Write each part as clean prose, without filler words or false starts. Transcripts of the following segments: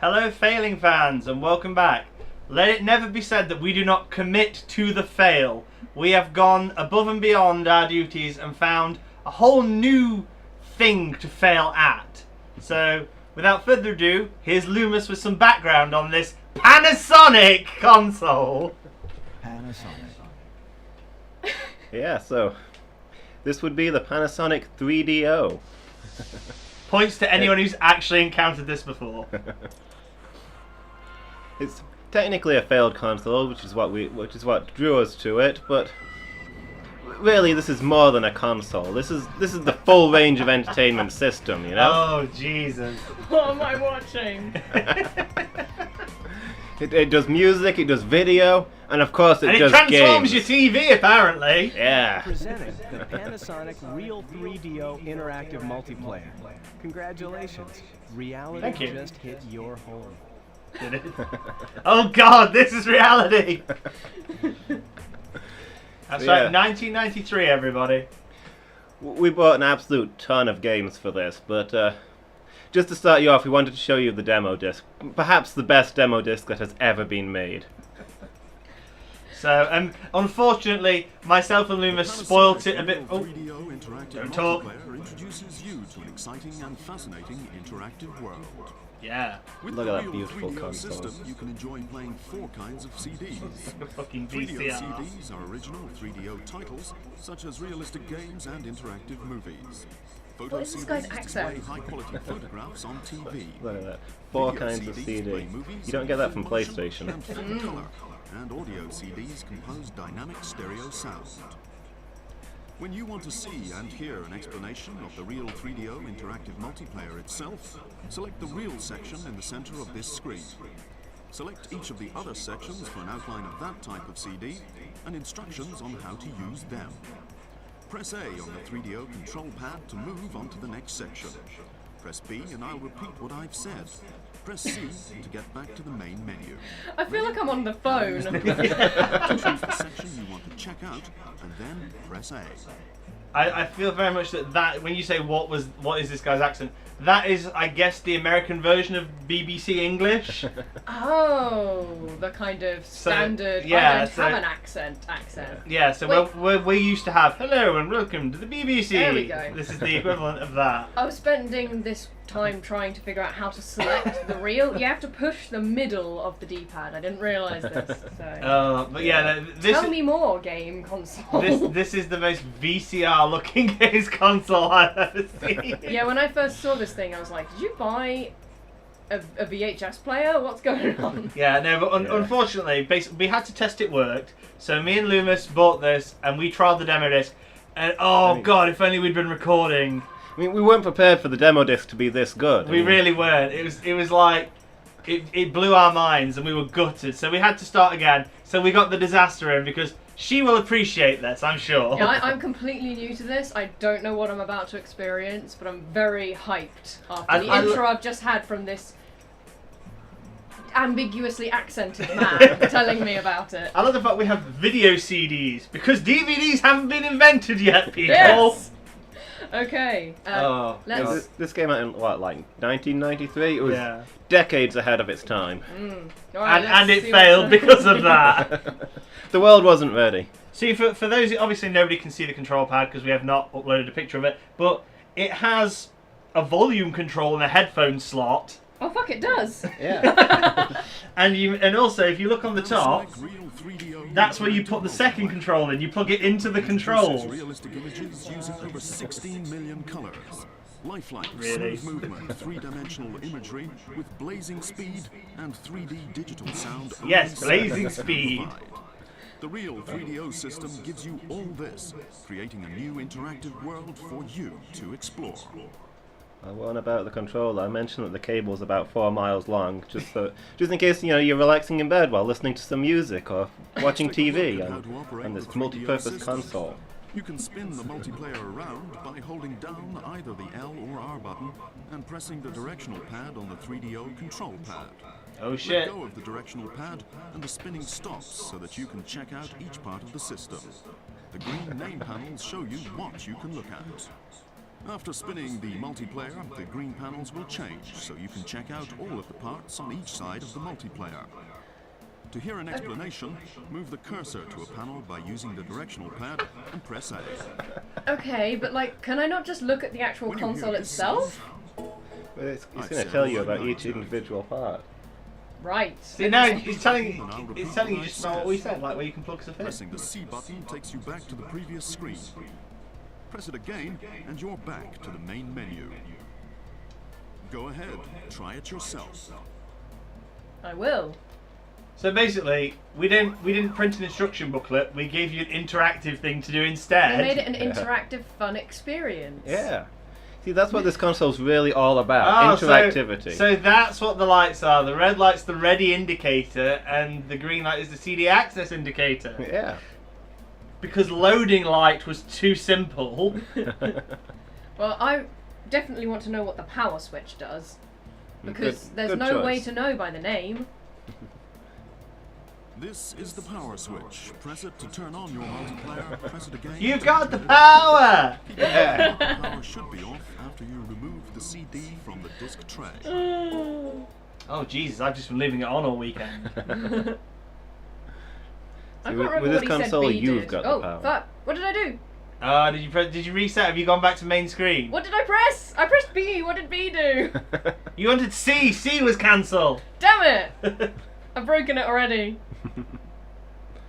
Hello failing fans and welcome back. Let it never be said that we do not commit to the fail. We have gone above and beyond our duties and found a whole new thing to fail at. So, without further ado, here's Loomis with some background on this Panasonic console. Panasonic. Yeah, so this would be the Panasonic 3DO. Points to anyone who's actually encountered this before. It's technically a failed console, which is what drew us to it, but really this is more than a console. This is the full range of entertainment system, you know? Oh, Jesus. What am I watching? It does music, it does video, and of course it does games. And it transforms your TV, apparently. Yeah. Presenting the Panasonic Real 3DO Interactive Multiplayer. Congratulations. Reality just hit your home. Did it? Oh God, this is reality. That's right, 1993, everybody. We bought an absolute ton of games for this, but just to start you off, we wanted to show you the demo disc. Perhaps the best demo disc that has ever been made. So, unfortunately, myself and Loomis spoilt it a bit. Oh, don't talk. Introduces you to an exciting and fascinating interactive world. Yeah. Look at that beautiful 3DO console. system, you can enjoy playing 4 kinds of CDs. Like a fucking 3DO VCR. CDs are original 3DO titles, such as realistic games and interactive movies. Photo What is this guy's CDs accent? display high-quality photographs on TV. Look at that. 4 Video kinds of CDs CD. play movies You don't in get that from full motion PlayStation. and full color. And audio CDs compose dynamic stereo sound. When you want to see and hear an explanation of the Real 3DO interactive multiplayer itself, select the Real section in the center of this screen. Select each of the other sections for an outline of that type of CD and instructions on how to use them. Press A on the 3DO control pad to move on to the next section. Press B and I'll repeat what I've said. Press C to get back to the main menu. I feel like I'm on the phone. Choose the section you want to check out and then press A. I feel very much that when you say what is this guy's accent, that is, I guess, the American version of BBC English. Oh, the kind of standard. yeah, I don't have an accent. Yeah, so we used to have hello and welcome to the BBC. There we go. This is the equivalent of that. I was spending this time trying to figure out how to select the reel. You have to push the middle of the D-pad. I didn't realise this. So. But yeah, this Tell me more, game console. this is the most VCR looking games console I've ever seen. Yeah, when I first saw this thing, I was like, did you buy a VHS player? What's going on? Yeah, no, but unfortunately, basically, we had to test it worked. So me and Loomis bought this, and we tried the demo disc, and God, if only we'd been recording. I mean, we weren't prepared for the demo disc to be this good. We really weren't. It was like it blew our minds, and we were gutted. So we had to start again. So we got the disaster in because she will appreciate this, I'm sure. Yeah, I'm completely new to this. I don't know what I'm about to experience, but I'm very hyped after the intro I've just had from this ambiguously accented man telling me about it. I love the fact we have video CDs because DVDs haven't been invented yet, people. Yes. Okay. Let's. This came out in what, like 1993? It was Yeah. decades ahead of its time. All right, And let's it see failed what's- because of that. The world wasn't ready. See, for those, obviously nobody can see the control pad because we have not uploaded a picture of it, but it has a volume control and a headphone slot. Oh fuck! It does. Yeah. And also, if you look on the top, Select Real 3DO that's where you put the second control in. You plug it into the controls. realistic images using over 16 million colors. Lifelike, Really? smooth movement, 3-dimensional imagery with blazing speed and 3D digital sound. Yes, only blazing Savestates speed. provide. The Real 3DO system gives you all this, creating a new interactive world for you to explore. What about the controller? I mentioned that the cable's about 4 miles long, just in case you're relaxing in bed while listening to some music or watching Let's take a TV look at how to operate on this the 3DO multi-purpose system. console. You can spin the multiplayer around by holding down either the L or R button and pressing the directional pad on the 3DO control pad. Oh Let shit. go of the directional pad and the spinning stops so that you can check out each part of the system. The green name panels show you what you can look at. After spinning the multiplayer, the green panels will change, so you can check out all of the parts on each side of the multiplayer. To hear an explanation, move the cursor to a panel by using the directional pad and press A. Okay, but like, can I not just look at the actual When you hear console this itself? But it's going to tell you about each individual part. Right. See, now it's telling you just about what we said, like where you can plug stuff in. Pressing the C button takes you back to the previous screen. Press it again, and you're back to the main menu. Go ahead, try it yourself. I will. So basically, we didn't print an instruction booklet. We gave you an interactive thing to do instead. We made it an interactive, fun experience. Yeah. See, that's what this console's really all about. Interactivity. So that's what the lights are. The red light's the ready indicator, and the green light is the CD access indicator. Yeah. Because loading light was too simple. Well, I definitely want to know what the power switch does. Because there's good no way choice. to know by the name. This is the power switch. Press it to turn on your multiplayer. Press it again. You got the power! Yeah. The power should be off after you remove the CD from the disc tray. Oh Jesus, I've just been leaving it on all weekend. I can't remember with this what he said console, B you've did. got the Oh, power. fuck. What did I do? Did you reset? Have you gone back to main screen? What did I press? I pressed B. What did B do? You wanted C. C was cancelled. Damn it! I've broken it already.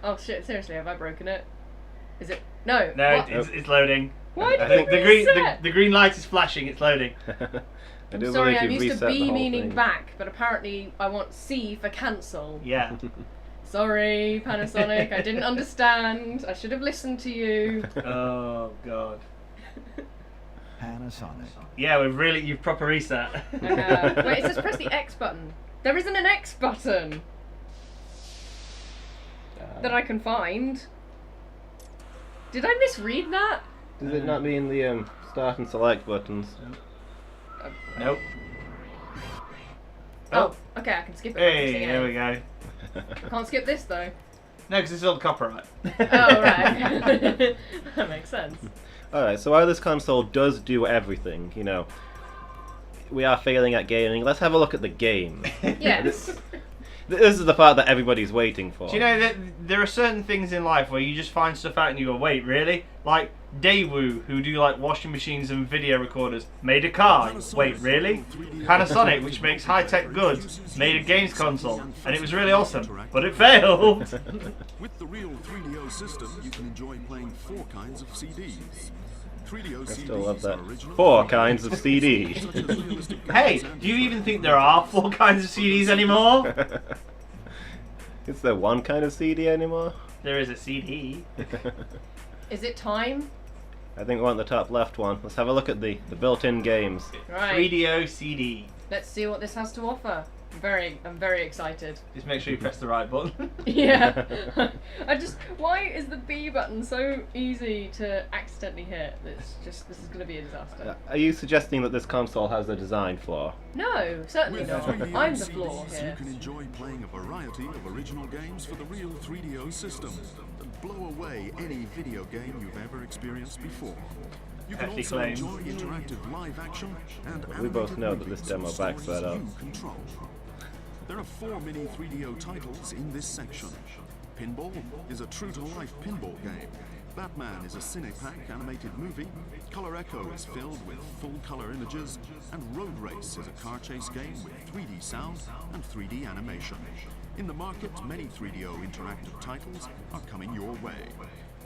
Oh shit, seriously, have I broken it? Is it? No. No, What? it's loading. Why did I think it reset? the green light is flashing. It's loading. I do Sorry, believe I'm you've used to reset the B whole meaning thing. back, but apparently I want C for cancel. Yeah. Sorry, Panasonic, I didn't understand. I should have listened to you. Oh God. Panasonic. Yeah, you've proper reset. Wait, it says press the X button. There isn't an X button that I can find. Did I misread that? Does it not mean the start and select buttons? Nope. Oh, okay, I can skip it. Hey, there we go. I can't skip this though. No, because it's all copyright. Oh, right. That makes sense. Alright, so while this console does do everything, you know, we are failing at gaming, let's have a look at the game. Yes. This is the part that everybody's waiting for. Do you know that there are certain things in life where you just find stuff out and you go, wait, really? Like Daewoo, who do like washing machines and video recorders, made a car. Wait, really? Panasonic, which makes high-tech goods, made a games console, and it was really awesome, but it failed. With the real 3DO system, you can enjoy playing 4 kinds of CDs. 3DO I CDs still love that. are original. 4 kinds of CDs. Such as realistic Hey, graphics and do you even think there are 4 kinds of CDs anymore? Is there one kind of CD anymore? There is a CD. Is it time? I think we want the top left one. Let's have a look at the built-in games. Right. 3DO CD. Let's see what this has to offer. I'm very excited. Just make sure you press the right button. Yeah. Why is the B button so easy to accidentally hit? This is going to be a disaster. Are you suggesting that this console has a design flaw? No, certainly With not. 3DO I'm the CDs, flaw you here. can enjoy playing a variety of original games for the real 3DO system that blow away any video game you've ever experienced before. You can Hefty also claims. enjoy interactive live action and We both animated know that movies this demo of backs stories that up. you control. There are 4 mini 3DO titles in this section. Pinball is a true-to-life pinball game. Batman is a Cinepack animated movie. Color Echo is filled with full-color images. And Road Race is a car chase game with 3D sound and 3D animation. In the market, many 3DO interactive titles are coming your way.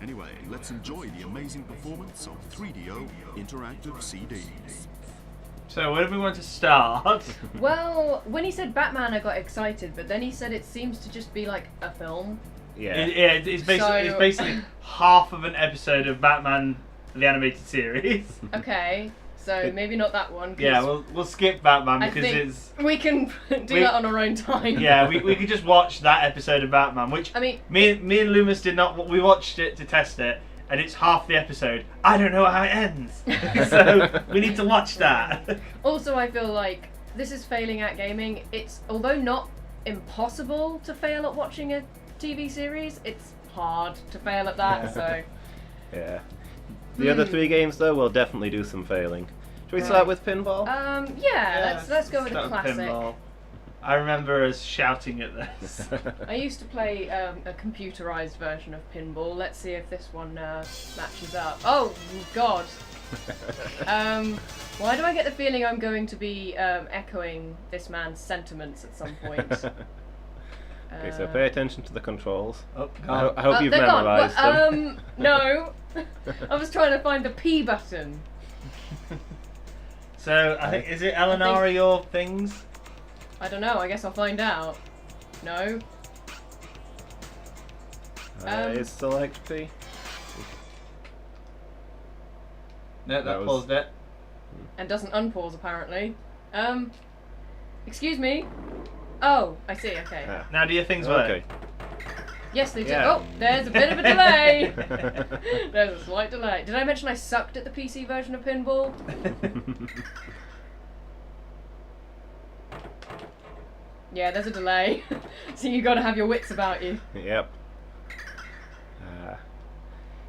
Anyway, let's enjoy the amazing performance of 3DO interactive CDs. So where do we want to start? Well, when he said Batman, I got excited, but then he said it seems to just be like a film. Yeah. It's basically half of an episode of Batman the animated series. Okay, so maybe not that one. 'Cause Yeah, we'll skip Batman I because think it's we can do that on our own time. yeah we could just watch that episode of Batman, which I mean, me and Loomis did not. We watched it to test it, and it's half the episode. I don't know how it ends, so we need to watch that. also I feel like this is failing at gaming. It's although not impossible to fail at watching a TV series, it's hard to fail at that. So Yeah. The other 3 games, though, will definitely do some failing. Should we start with pinball? Yeah, let's go with the Start classic. pinball. I remember us shouting at this. I used to play a computerized version of pinball. Let's see if this one matches up. Oh, God. Why do I get the feeling I'm going to be echoing this man's sentiments at some point? Okay, so pay attention to the controls. Oh, I hope you've they're gone. memorised them. No. I was trying to find the P button. So, I think, is it Eleanor your things? I don't know, I guess I'll find out. No? Is select P? No, that paused it. And doesn't unpause, apparently. Excuse me? Oh, I see, okay. Ah. Now do your things work? Okay. Yes, they do. Yeah. Oh, there's a bit of a delay. There's a slight delay. Did I mention I sucked at the PC version of pinball? Yeah, there's a delay. So you got to have your wits about you. Yep.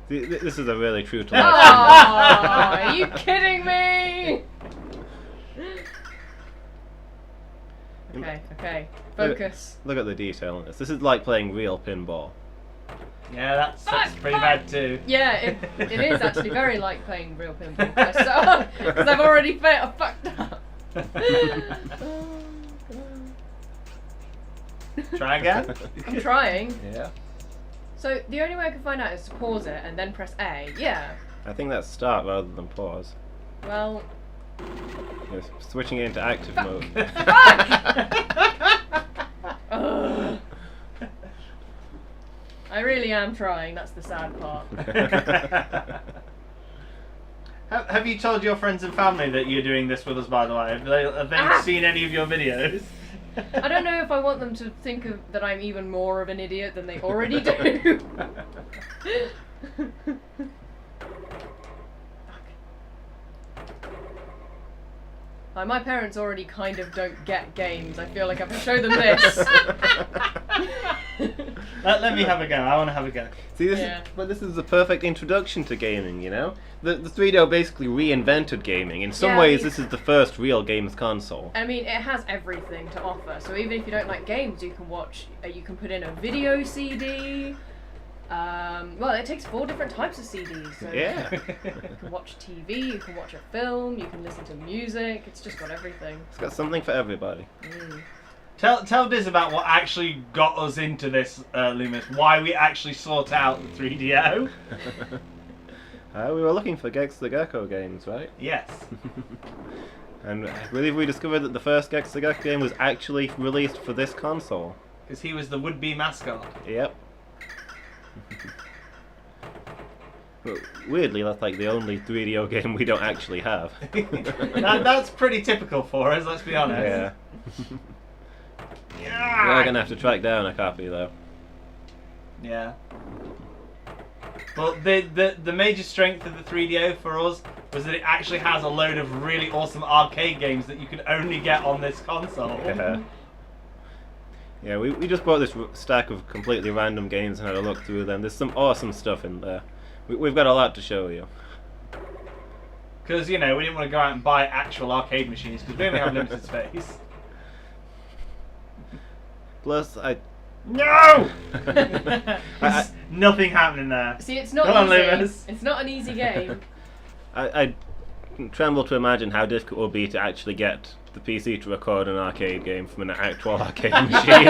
This is a really true to Oh, life. are you kidding me? Okay. Focus. Look at the detail in this. This is like playing real pinball. Yeah, that's pretty bad too. Yeah, it is actually very like playing real pinball. Because I've already fucked up. Try again? I'm trying. Yeah. So the only way I can find out is to pause it and then press A. Yeah. I think that's start rather than pause. Well. Yes, switching it into active mode. Ugh. I really am trying. That's the sad part. Have you told your friends and family that you're doing this with us, by the way? Have they seen any of your videos? I don't know if I want them to think that I'm even more of an idiot than they already do. Like, my parents already kind of don't get games. I feel like I have to show them this. Let me have a go. I want to have a go. See, this is the perfect introduction to gaming, you know? The 3DO basically reinvented gaming. In some ways, this is the first real games console. I mean, it has everything to offer. So even if you don't like games, you can watch, you can put in a video CD. Well, it takes 4 different types of CDs. So Yeah. You can watch TV, you can watch a film, you can listen to music. It's just got everything. It's got something for everybody. Tell Diz about what actually got us into this, Loomis. Why we actually sought out the 3DO. We were looking for Gex the Gecko games, right? Yes. And I believe we discovered that the first Gex the Gecko game was actually released for this console. Because he was the would-be mascot. Yep. But weirdly, that's like the only 3DO game we don't actually have. That's pretty typical for us, let's be honest. Yeah. We're gonna have to track down a copy though. Yeah. But the major strength of the 3DO for us was that it actually has a load of really awesome arcade games that you can only get on this console. Yeah. Yeah, we just bought this stack of completely random games and had a look through them. There's some awesome stuff in there. We've got a lot to show you. Because, you know, we didn't want to go out and buy actual arcade machines because we only have limited space. Plus, No! There's nothing happening there. See, it's not Come on, easy. Loomis. It's not an easy game. I tremble to imagine how difficult it will be to actually get the PC to record an arcade game from an actual arcade machine.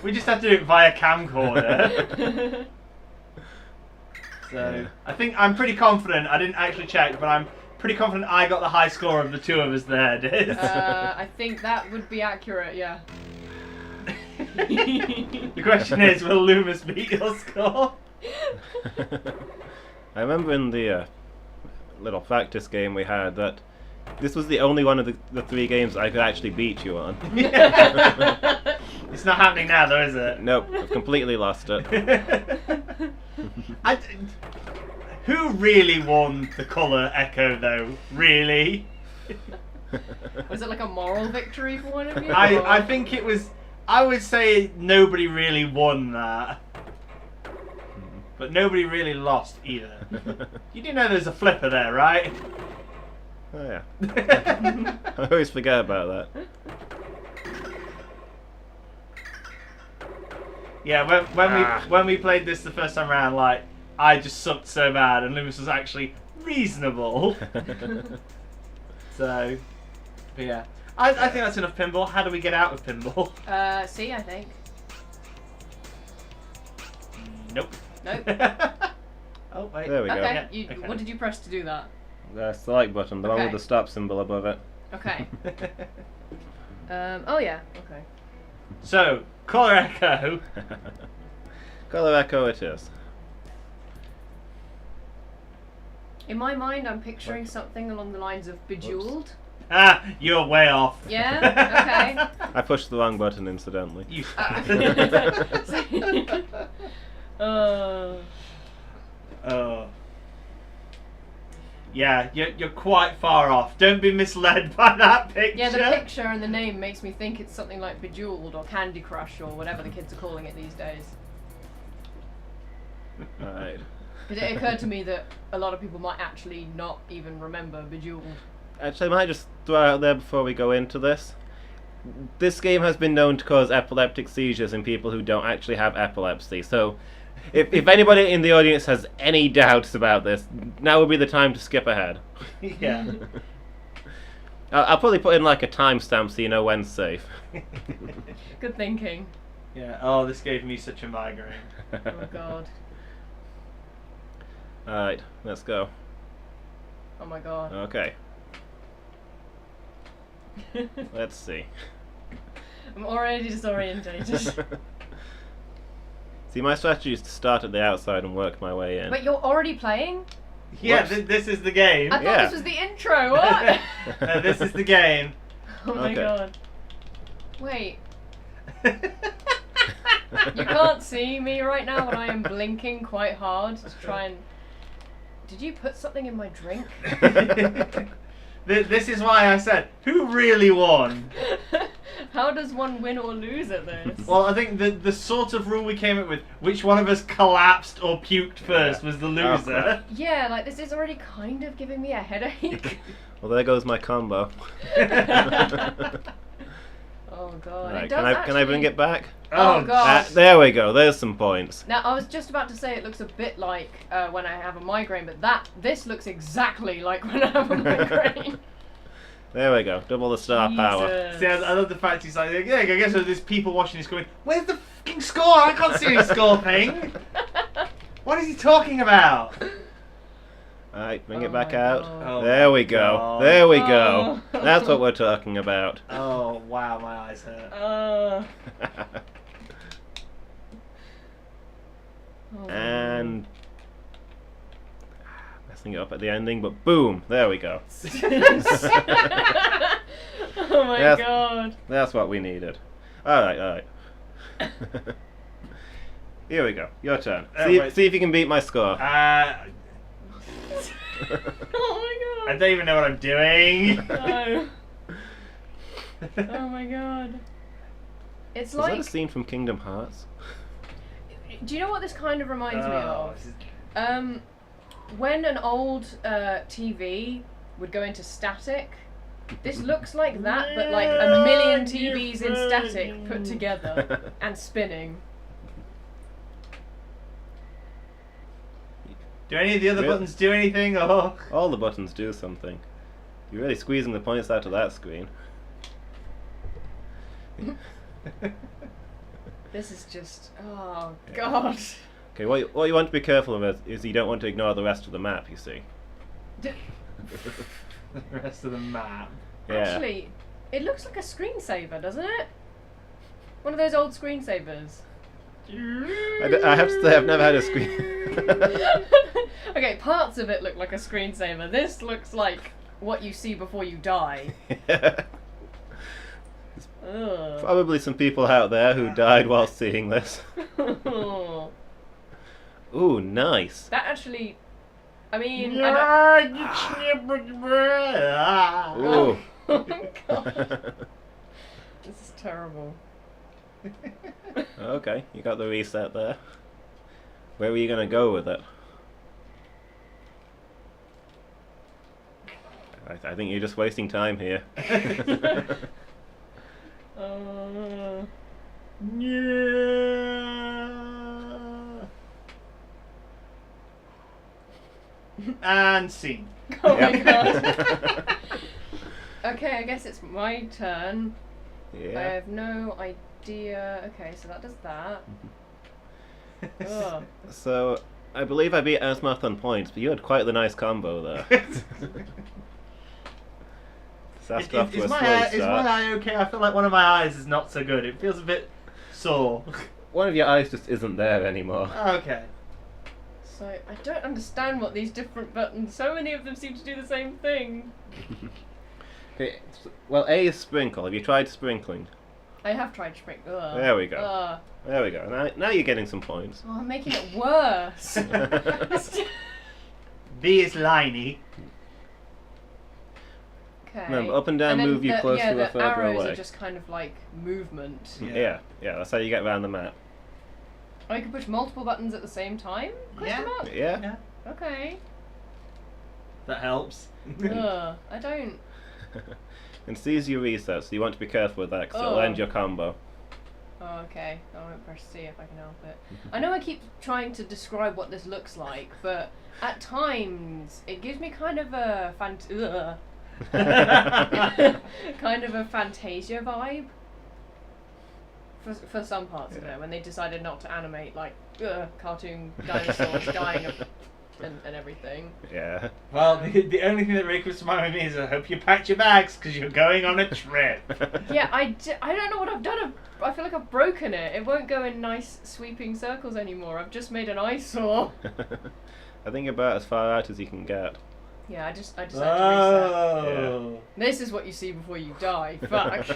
We just have to do it via camcorder. So, yeah. I'm pretty confident, I didn't actually check, but I'm pretty confident I got the high score of the 2 of us there, Diz. I think that would be accurate, yeah. The question is, will Loomis beat your score? I remember in the little practice game we had that this was the only one of the 3 games I could actually beat you on. It's not happening now though, is it? Nope, I've completely lost it. Who really won the colour Echo though? Really? Was it like a moral victory for one of you? I think it was. I would say nobody really won that. but nobody really lost either. You do know there's a flipper there, right? Oh yeah. I always forget about that. Yeah, when we played this the first time around, like I just sucked so bad, and Loomis was actually reasonable. So, but yeah, I think that's enough pinball. How do we get out of pinball? C, I think. Nope. Nope. Oh wait. There we go. Okay. Yeah, okay. What did you press to do that? That's the like button, the one with Okay. the stop symbol above it. Okay. Oh yeah. Okay. So, Color Echo. Color Echo it is. In my mind, I'm picturing something along the lines of Bejeweled. Ah, you're way off. Yeah. I pushed the wrong button, incidentally. You. Okay. Oh. Yeah, you're quite far off. Don't be misled by that picture. Yeah, the picture and the name makes me think it's something like Bejeweled or Candy Crush or whatever the kids are calling it these days. Alright. Because it occurred to me that a lot of people might actually not even remember Bejeweled. Actually, I might just throw out there before we go into this. This game has been known to cause epileptic seizures in people who don't actually have epilepsy, so if anybody in the audience has any doubts about this, now would be the time to skip ahead. Yeah. I'll probably put in like a timestamp so you know when's safe. Good thinking. Yeah. Oh, this gave me such a migraine. Oh god. Alright, let's go. Oh my god. Okay. Let's see. I'm already disorientated. See, my strategy is to start at the outside and work my way in. But you're already playing? Yeah, Whoops. this is the game. I thought Yeah. this was the intro. What? This is the game. Oh my Okay. god. Wait. You can't see me right now, but I am blinking quite hard to try and... Did you put something in my drink? This is why I said, who really won? How does one win or lose at this? Well, I think the sort of rule we came up with, which one of us collapsed or puked first, was the loser. crap. Yeah, like this is already kind of giving me a headache. Well, there goes my combo. Oh god. Right, It does can I bring actually- it back? Oh god. There we go. There's some points. Now I was just about to say it looks a bit like when I have a migraine, but this looks exactly like when I have a migraine. There we go. Double the star power. Jesus. See, I love the fact he's like, yeah, I guess there's people watching this going, where's the fucking score? I can't see any score thing. What is he talking about? Alright, bring Oh it back my out. God. Oh There we my go. God. There we go. Oh. That's what we're talking about. Oh, wow, my eyes hurt. Oh And messing it up at the ending, but boom, there we go. Oh my Yes. god. That's what we needed. Alright. Here we go. Your turn. Wait. See if you can beat my score. I Oh my god. don't even know what I'm doing. No. Oh my god. It's Is that a like, scene from Kingdom Hearts? do you know what this kind of reminds me Oh, of? this is- When an old TV would go into static, this looks like that, but like a million TVs in static put together and spinning. Do any of the other Really? buttons do anything? Or All the buttons do something. You're really squeezing the points out of that screen. This is just, oh god. Okay, what you want to be careful of is you don't want to ignore the rest of the map, you see. the rest of the map. Yeah. Actually, it looks like a screensaver, doesn't it? One of those old screensavers. I have to say, I've never had a screen. Okay, parts of it look like a screensaver. This looks like what you see before you die. Ugh. Probably some people out there who died while seeing this. Ooh, nice. That actually, I mean, I Ooh. don't... Oh god, this is terrible. Okay, you got the reset there. Where were you going to go with it? I think you're just wasting time here. Yeah. And scene. Oh my god. Okay, I guess it's my turn. Yeah. I have no idea. Okay, so that does that. Ugh. So, I believe I beat Asmath on points, but you had quite the nice combo there. That's off to a Is slow my eye start. okay? I feel like one of my eyes is not so good. It feels a bit sore. One of your eyes just isn't there anymore. Okay. So I don't understand what these different buttons. So many of them seem to do the same thing. Okay, well, A is sprinkle. Have you tried sprinkling? I have tried sprinkle. There we go. There we go. Now you're getting some points. Oh, I'm making it worse. B is liney. Okay. Remember, up and down then move you closer or the further arrows away. are just kind of like movement. Yeah, that's how you get around the map. I can push multiple buttons at the same time? Question mark? Yeah. Okay. That helps. Ugh, I don't. And C is your reset, so you want to be careful with that, because it'll end your combo. Oh, okay. I won't press C if I can help it. I know I keep trying to describe what this looks like, but at times it gives me kind of a kind of a Fantasia vibe. For some parts of it, when they decided not to animate like cartoon dinosaurs dying and everything. Yeah. Well, the only thing that really comes to mind with me is I hope you packed your bags because you're going on a trip. Yeah, I don't know what I've done. I feel like I've broken it. It won't go in nice sweeping circles anymore. I've just made an eyesore. I think about as far out as you can get. Yeah, I just had to Oh. reset. This is what you see before you die. Fuck.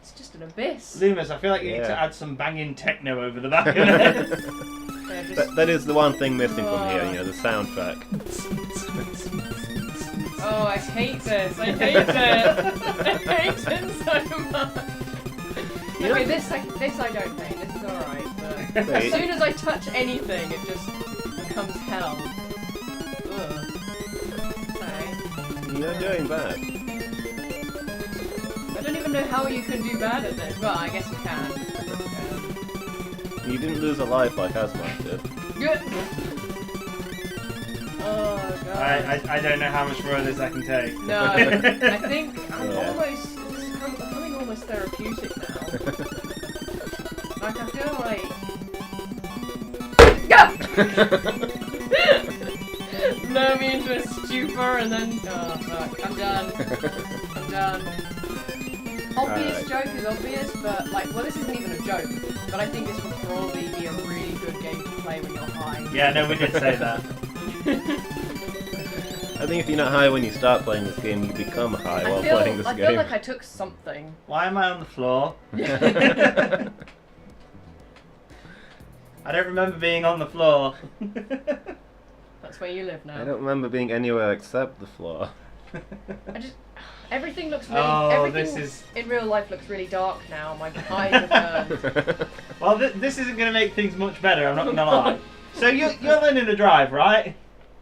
It's just an abyss. Loomis, I feel like you need to Yeah. add some banging techno over the back of it. Yeah, just, That is the one thing missing from here, the soundtrack. oh, I hate this. I hate it. I hate it so much. Okay, this I don't hate. This is alright. But as soon as I touch anything, it just becomes hell. Ugh. Okay. You're doing bad. I don't even know how you can do bad at this. Well, I guess you can. You didn't lose a life like Asmath did. Good. Oh god. I don't know how much more of this I can take. No, I think I'm Yeah. almost. This is becoming almost therapeutic now. Like I feel like. Lure me into a stupor and then. Oh fuck! I'm done. I'm done. Obvious joke is obvious, but like, well, this isn't even a joke. But I think this would probably be a really good game to play when you're high. Yeah, no, we did say that. I think if you're not high when you start playing this game, you become high while playing this I game. feel like I took something. Why am I on the floor? I don't remember being on the floor. That's where you live now. I don't remember being anywhere except the floor. Everything looks really. Oh, everything this is- in real life looks really dark now. My eyes are burned. Well, this isn't going to make things much better, I'm not going to lie. So you're learning to drive, right?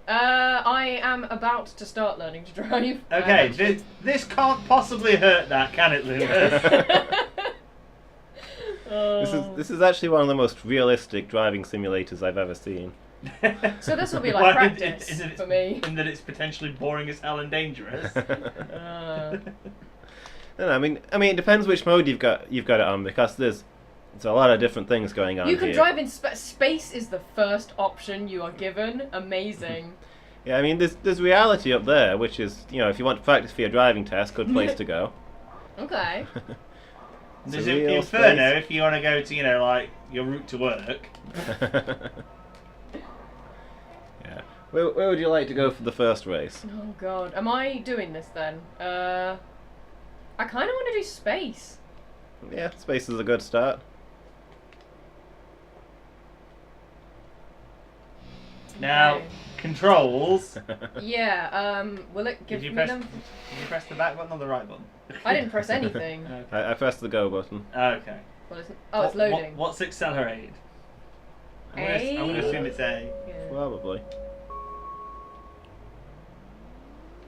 I am about to start learning to drive. Okay, this can't possibly hurt that, can it, Lewis? This is actually one of the most realistic driving simulators I've ever seen. So this will be like Well, practice is it for me. in that it's potentially boring as hell and dangerous. No, I mean, it depends which mode you've got it on, because there's a lot of different things going on You can here. drive in space. Is the first option you are given. Amazing. Yeah, I mean, there's reality up there, which is, if you want to practice for your driving test, good place to go. Okay. There's real Inferno space. if you want to go to, like, your route to work. Yeah. Where would you like to go for the first race? Oh god. Am I doing this then? I kind of want to do space. Yeah, space is a good start. Now, Okay. controls. Yeah. Will it give Did you me press? them? Did you press the back button or the right button? I didn't press anything. Okay. I pressed the go button. Okay. Well, it's loading. What's accelerate? A? I'm gonna assume it's A. Yeah. Probably.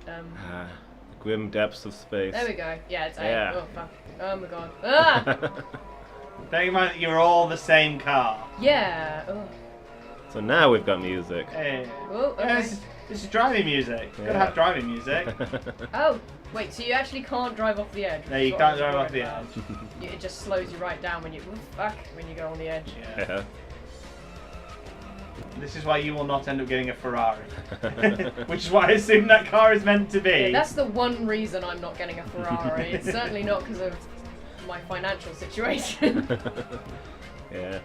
Um, The grim depths of space. there we go. Yeah, it's A. Yeah. Oh, fuck. Oh my god. Ah! Bearing in mind that you're all the same car. Yeah. Oh. So now we've got music. Hey. Oh, okay. Yeah, this is driving music. Yeah. Gotta have driving music. Oh, wait, so you actually can't drive off the edge? No, you That's what I can't was drive off worried the about. edge. It just slows you right down when you when you go on the edge. Yeah. Yeah. This is why you will not end up getting a Ferrari. Which is why I assume that car is meant to be. Yeah, that's the one reason I'm not getting a Ferrari. It's certainly not because of my financial situation. Yeah.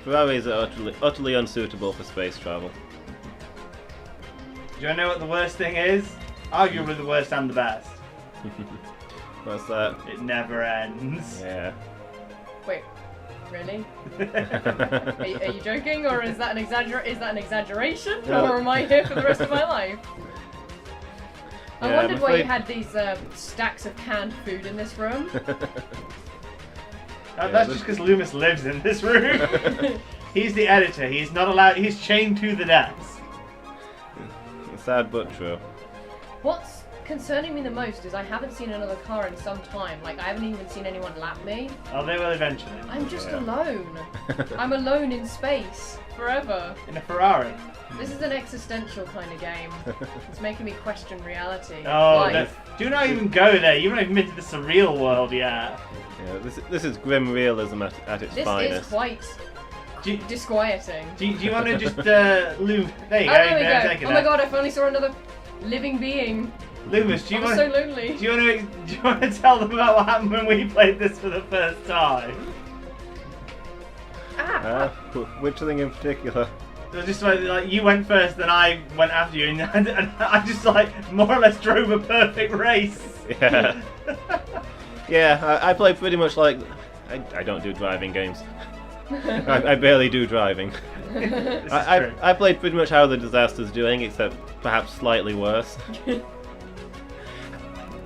Ferraris are utterly unsuitable for space travel. Do you know what the worst thing is? Arguably the worst and the best. What's that? It never ends. Yeah. Wait, really? Are you joking, or is that an exaggeration, No. or am I here for the rest of my life? I Yeah, wondered I'm why you afraid- had these stacks of canned food in this room. That's just because Loomis lives in this room. He's the editor. He's not allowed. He's chained to the desk. Sad but true. What's concerning me the most is I haven't seen another car in some time. Like, I haven't even seen anyone lap me. Oh, they will eventually. I'm just Yeah. alone. I'm alone in space. Forever. In a Ferrari. This is an existential kind of game. It's making me question reality. Oh, Life. do not even go there. You haven't even been to the surreal world yet. Yeah, this is grim realism at its This finest. is quite Do you, disquieting. do you want to just Loomis? There you Oh, go. there we There, go. take it Oh my out. god, I finally saw another living being. Loomis, do you I'm want so lonely. do you want to tell them about what happened when we played this for the first time? Ah! Which thing in particular? It was just like you went first, then I went after you, and I just like more or less drove a perfect race. Yeah. Yeah, I play pretty much like... I don't do driving games. I barely do driving. This is true. I played pretty much how the Disaster's doing, except perhaps slightly worse.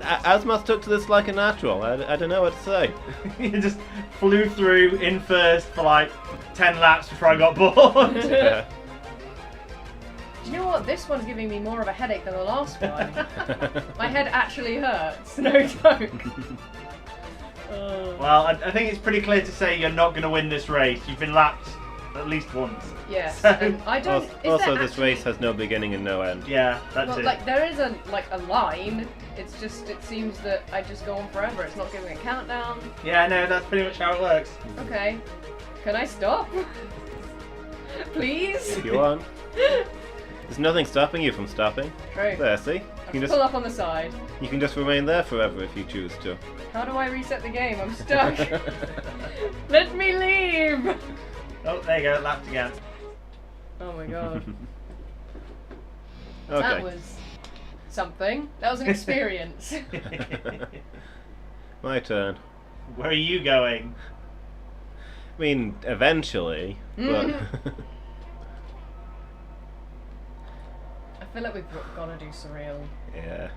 Asmoth took to this like a natural. I don't know what to say. You just flew through in first for like 10 laps before I got bored. Yeah. Do you know what? This one's giving me more of a headache than the last one. My head actually hurts. No joke. Well, I think it's pretty clear to say you're not going to win this race. You've been lapped at least once. Yes. So- And I don't. is Also, there this actually- race has no beginning and no end. Yeah, that's Well, it. like there is a line. It's just it seems that I just go on forever. It's not giving a countdown. Yeah, no, that's pretty much how it works. Okay. Can I stop? Please. If you want. There's nothing stopping you from stopping. True. There, see? You can Pull up on the side. you can just remain there forever if you choose to. How do I reset the game? I'm stuck. Let me leave. Oh, there you go, lapped again. Oh my god. Okay. That was something. That was an experience. My turn. Where are you going? I mean, eventually, but... I feel like we've got to do surreal. yeah.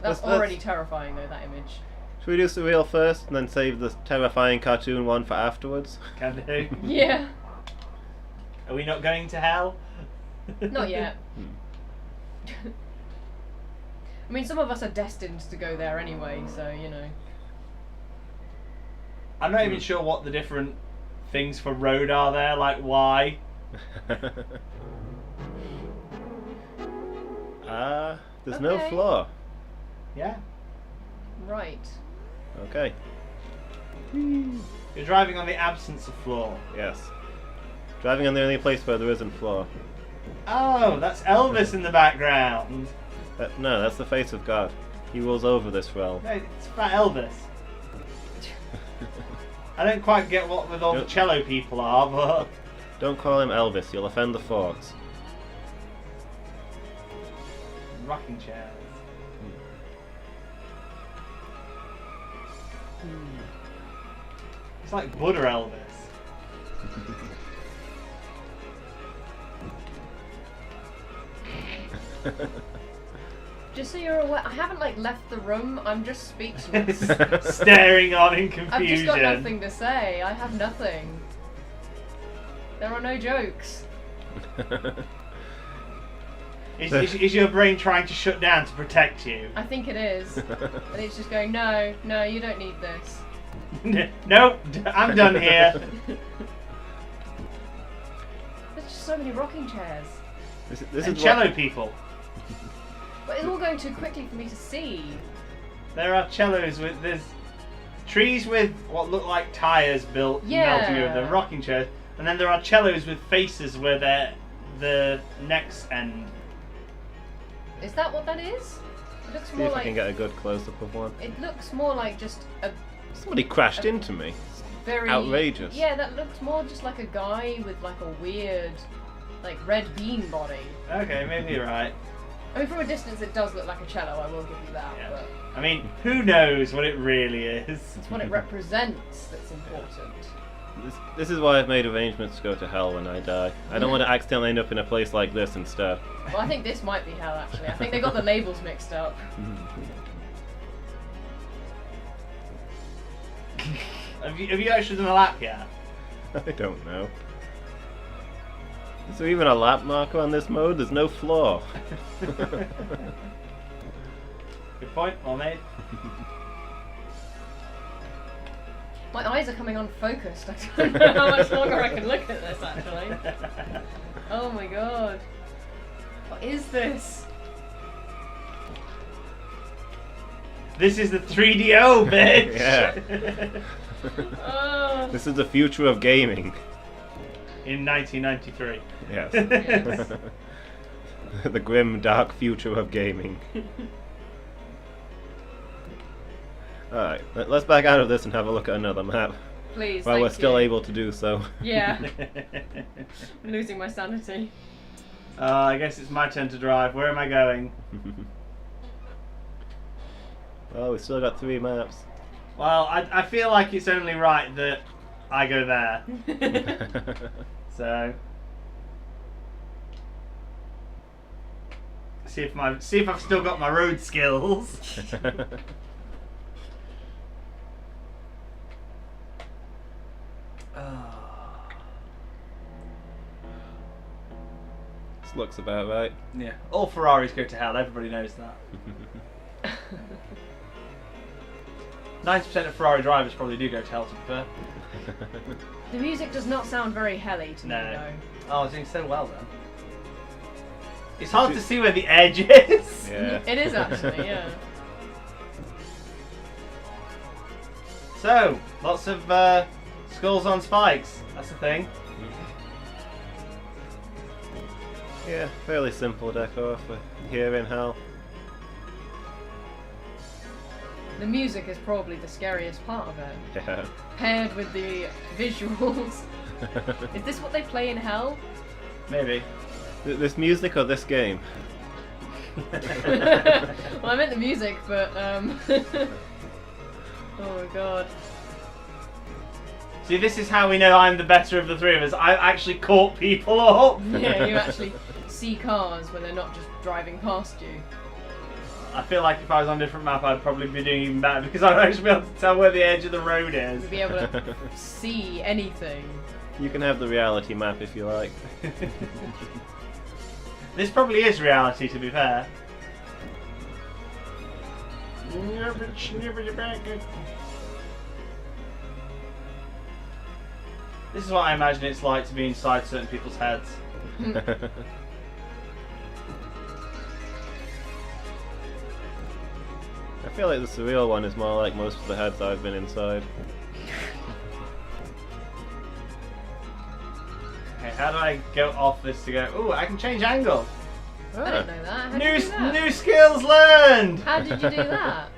That's Let's- already terrifying though, that image. Should we do surreal first and then save the terrifying cartoon one for afterwards? Can do. Yeah. Are we not going to hell? Not yet. I mean, some of us are destined to go there anyway, so, you know. I'm not even sure what the different things for road are there, like why. There's no Okay. floor. Yeah. Right. Okay. You're driving on the absence of floor. Yes. Driving on the only place where there isn't floor. Oh, that's Elvis in the background. No, that's the face of God. He rules over this realm. No, it's about Elvis. I don't quite get what with all the Yep. cello people are, but Don't call him Elvis, you'll offend the forks. rocking chairs. It's like Buddha Elvis. Just so you're aware, I haven't like left the room. I'm just speechless. Staring on in confusion. I've just got nothing to say. I have nothing. There are no jokes. Is your brain trying to shut down to protect you? I think it is. And it's just going, no, you don't need this. Nope, I'm done here. There's just so many rocking chairs. This And is cello people. But it's all going too quickly for me to see. There are cellos with there's trees with what look like tires built melting over them, rocking chairs, and then there are cellos with faces where they're the necks end. Is that what that is? It looks See more if I like can get a good close-up of one. it looks more like just a Somebody crashed into me. very Outrageous. Yeah, that looks more just like a guy with like a weird like red bean body. Okay, maybe you're right. I mean, from a distance, it does look like a cello. I will give you that. Yeah. But I mean, who knows what it really is? it's what it represents that's important. This is why I've made arrangements to go to hell when I die. I don't want to accidentally end up in a place like this instead. Well, I think this might be hell. Actually, I think they got the labels mixed up. Have you actually done a lap yet? I don't know. Is there even a lap marker on this mode? There's no floor. Good point, well made. My eyes are coming unfocused. I don't know how much longer I can look at this. Actually. Oh my god. What is this? This is the 3DO, bitch! Yeah. Oh. This is the future of gaming. In 1993. Yes. Yes. The grim, dark future of gaming. Alright, let's back out of this and have a look at another map. Please. While thank we're still you. able to do so. Yeah. I'm losing my sanity. I guess it's my turn to drive. Where am I going? Well, we've still got 3 maps. Well, I feel like it's only right that I go there. So see if I've still got my road skills. This looks about right. Yeah, all Ferraris go to hell. Everybody knows that. 90% of Ferrari drivers probably do go to hell, to be fair. The music does not sound very helly to me, No. though. Oh, it's doing so well then. It's hard to see where the edge is. Yeah. It is actually, yeah. So, lots of skulls on spikes. That's the thing. Yeah, fairly simple decor for here in hell. The music is probably the scariest part of it, Yeah. paired with the visuals. Is this what they play in hell? Maybe. This music or this game? Well, I meant the music, but oh my god. See, this is how we know I'm the better of the three of us. I actually caught people up. Yeah, you actually see cars when they're not just driving past you. I feel like if I was on a different map, I'd probably be doing even better because I'd actually be able to tell where the edge of the road is. You'd be able to see anything. You can have the reality map if you like. This probably is reality, to be fair. This is what I imagine it's like to be inside certain people's heads. I feel like the surreal one is more like most of the heads I've been inside. Okay, how do I go off this to go? Ooh, I can change angle. I didn't know that. How did you do that? New skills learned. How did you do that?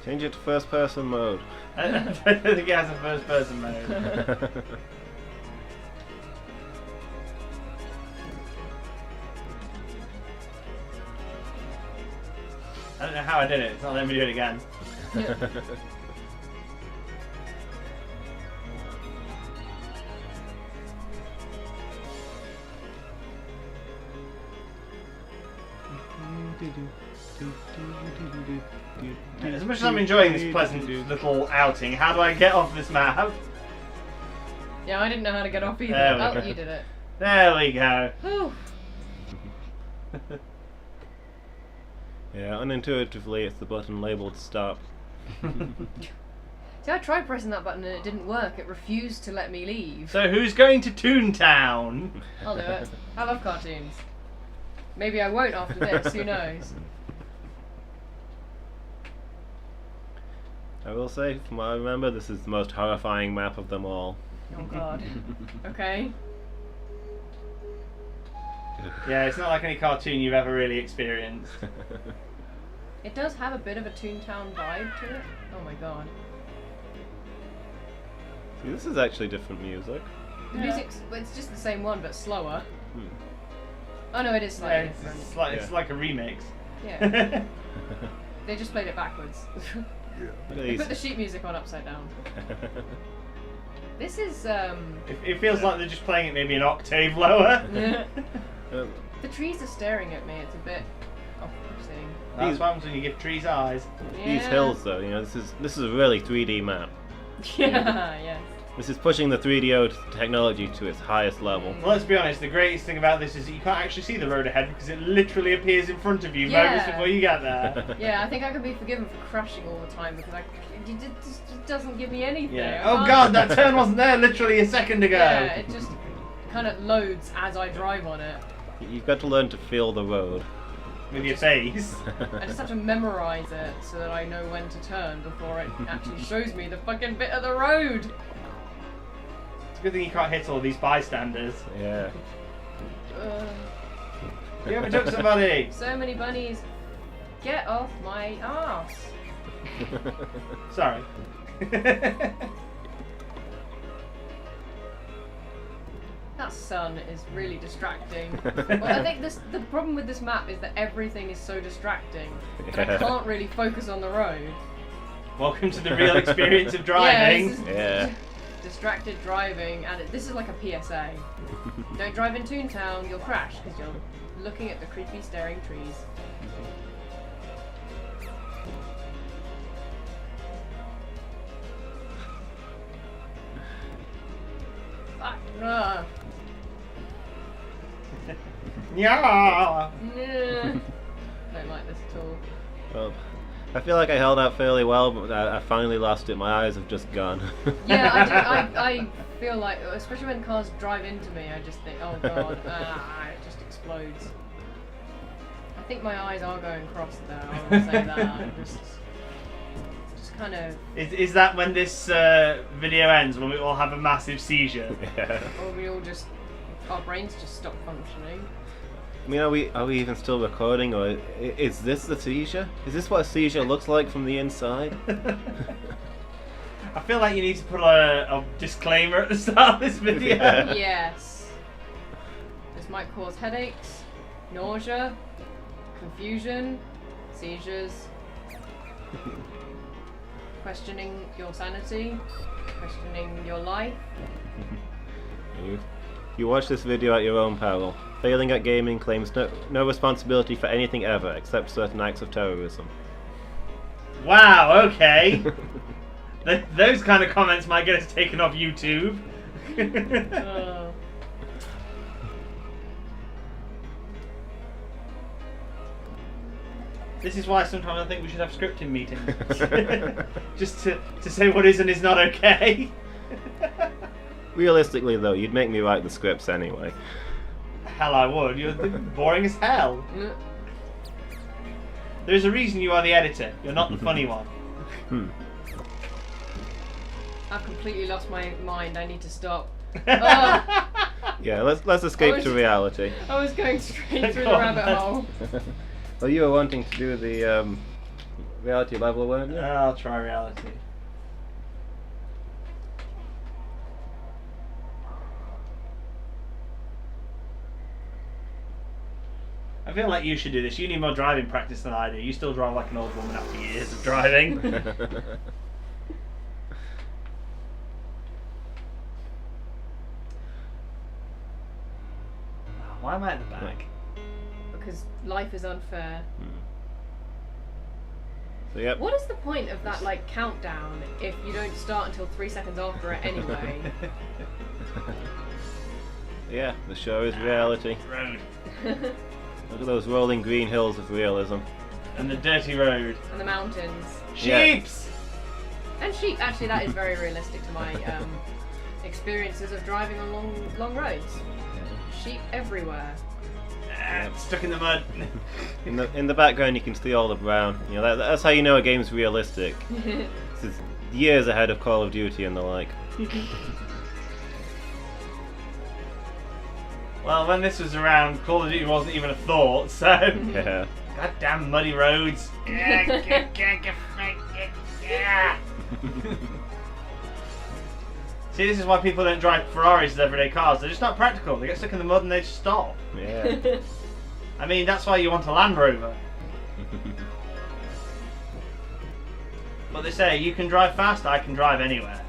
Change it to first person mode. I don't think it has a first person mode. I don't know how I did it. It's not letting me do it again. As much as I'm enjoying this pleasant little outing, how do I get off this map? Yeah, I didn't know how to get off either. There we Oh, go. you did it. There we go. Whew. Yeah, unintuitively, it's the button labeled stop. See, I tried pressing that button and it didn't work. It refused to let me leave. So who's going to Toontown? I'll do it. I love cartoons. Maybe I won't after this, who knows? I will say, from what I remember, this is the most horrifying map of them all. Oh god. Okay. Yeah, it's not like any cartoon you've ever really experienced. It does have a bit of a Toontown vibe to it. Oh my god. See, this is actually different music. The music's, well, it's just the same one but slower. Hmm. Oh no, it is Yeah, slightly it's, different. it's like a remix. Yeah. They just played it backwards. Look at They these. put the sheet music on upside down. This is It feels like they're just playing it maybe an octave lower. the trees are staring at me. It's a bit off-putting. That's what happens when you give trees eyes. These Yeah. hills, though, you know, this is a really 3D map. Yeah. Yes. This is pushing the 3D technology to its highest level. Well, let's be honest, the greatest thing about this is that you can't actually see the road ahead because it literally appears in front of you moments Yeah. before you get there. Yeah, I think I could be forgiven for crashing all the time because it just doesn't give me anything. Yeah. I Oh can't- god, that turn wasn't there literally a second ago. Yeah, it just kind of loads as I drive on it. You've got to learn to feel the road. With your face. I just have to memorize it so that I know when to turn before it actually shows me the fucking bit of the road. It's a good thing you can't hit all these bystanders. Yeah. You overtook somebody. So many bunnies. Get off my ass. Sorry. That sun is really distracting. Well, I think the problem with this map is that everything is so distracting. I can't really focus on the road. Welcome to the real experience of driving. Yeah, this is Yeah. distracted driving, and this is like a PSA. Don't drive in Toontown, you'll crash because you're looking at the creepy staring trees. Fuck. Ugh. Yeah. Nah. Don't like this at all. Well, I feel like I held out fairly well, but I finally lost it. My eyes have just gone. Yeah, I feel like, especially when cars drive into me, I just think, oh god, it just explodes. I think my eyes are going cross there, I will say that. I'm just kind of, Is that when this video ends, when we all have a massive seizure? Yeah. or we all just, our brains just stop functioning. I mean, are we even still recording, or is this the seizure? Is this what a seizure looks like from the inside? I feel like you need to put a disclaimer at the start of this video. Yeah. Yes. This might cause headaches, nausea, confusion, seizures, questioning your sanity, questioning your life. You watch this video at your own peril. Failing at gaming claims no responsibility for anything ever, except certain acts of terrorism. Wow, okay. Those kind of comments might get us taken off YouTube. This is why sometimes I think we should have scripting meetings. Just to say what is and is not okay. Realistically, though, you'd make me write the scripts anyway. Hell, I would. You're boring as hell. There's a reason you are the editor. You're not the funny one. I've completely lost my mind. I need to stop. Oh, Yeah, let's escape to reality. I was going straight through the Go on, rabbit then. hole. Well, you were wanting to do the reality level, weren't you? I'll try reality. I feel like you should do this. You need more driving practice than I do. You still drive like an old woman after years of driving. Why am I at the back? because life is unfair. So yep. What is the point of that like countdown if you don't start until 3 seconds after it anyway? Yeah, the show is reality. Road. Look at those rolling green hills of realism. And the dirty road. And the mountains. Sheeps! And sheep. Actually, that is very realistic to my experiences of driving on long roads. Sheep everywhere. Stuck in the mud. In the background, you can see all the brown. You know, that's how you know a game's realistic. This is years ahead of Call of Duty and the like. Well, when this was around, Call of Duty wasn't even a thought, so... Yeah. Goddamn muddy roads. See, this is why people don't drive Ferraris as everyday cars. They're just not practical. They get stuck in the mud and they just stop. Yeah. I mean, that's why you want a Land Rover. But they say, you can drive fast, I can drive anywhere.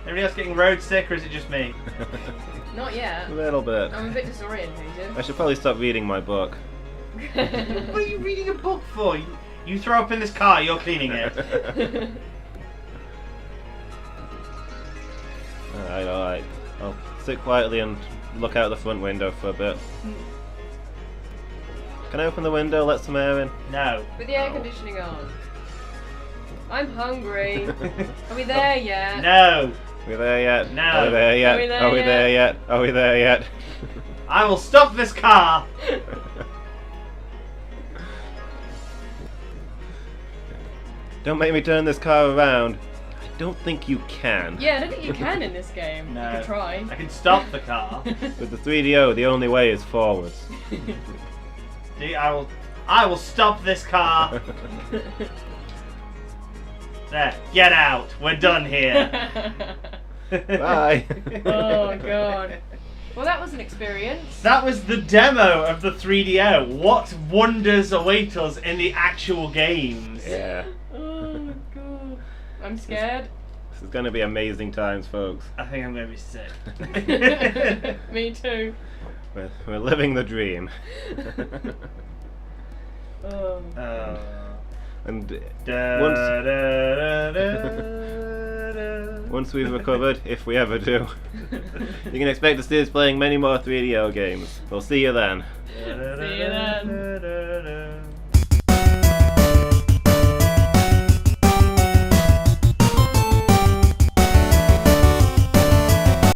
Everybody else getting road sick, or is it just me? Not yet. A little bit. I'm a bit disorientated. I should probably stop reading my book. What are you reading a book for? You throw up in this car, you're cleaning it. Alright. I'll sit quietly and look out the front window for a bit. Can I open the window, let some air in? No. With the air conditioning on. I'm hungry. Are we there yet? No. Are we there yet? No. Are we there yet? Are we there Are we yet? there yet? Are we there yet? I will stop this car. Don't make me turn this car around. I don't think you can. Yeah, I don't think you can in this game. No. You can try. I can stop the car. With the 3DO, the only way is forwards. See, I will stop this car. There, get out. We're done here. Bye. Oh god. Well, that was an experience. That was the demo of the 3DO. What wonders await us in the actual games? Yeah. Oh god. I'm scared. This is going to be amazing times, folks. I think I'm going to be sick. Me too. We're living the dream. Oh. And Once once we've recovered, if we ever do, you can expect to see us playing many more 3DO games. We'll see you then. See you then.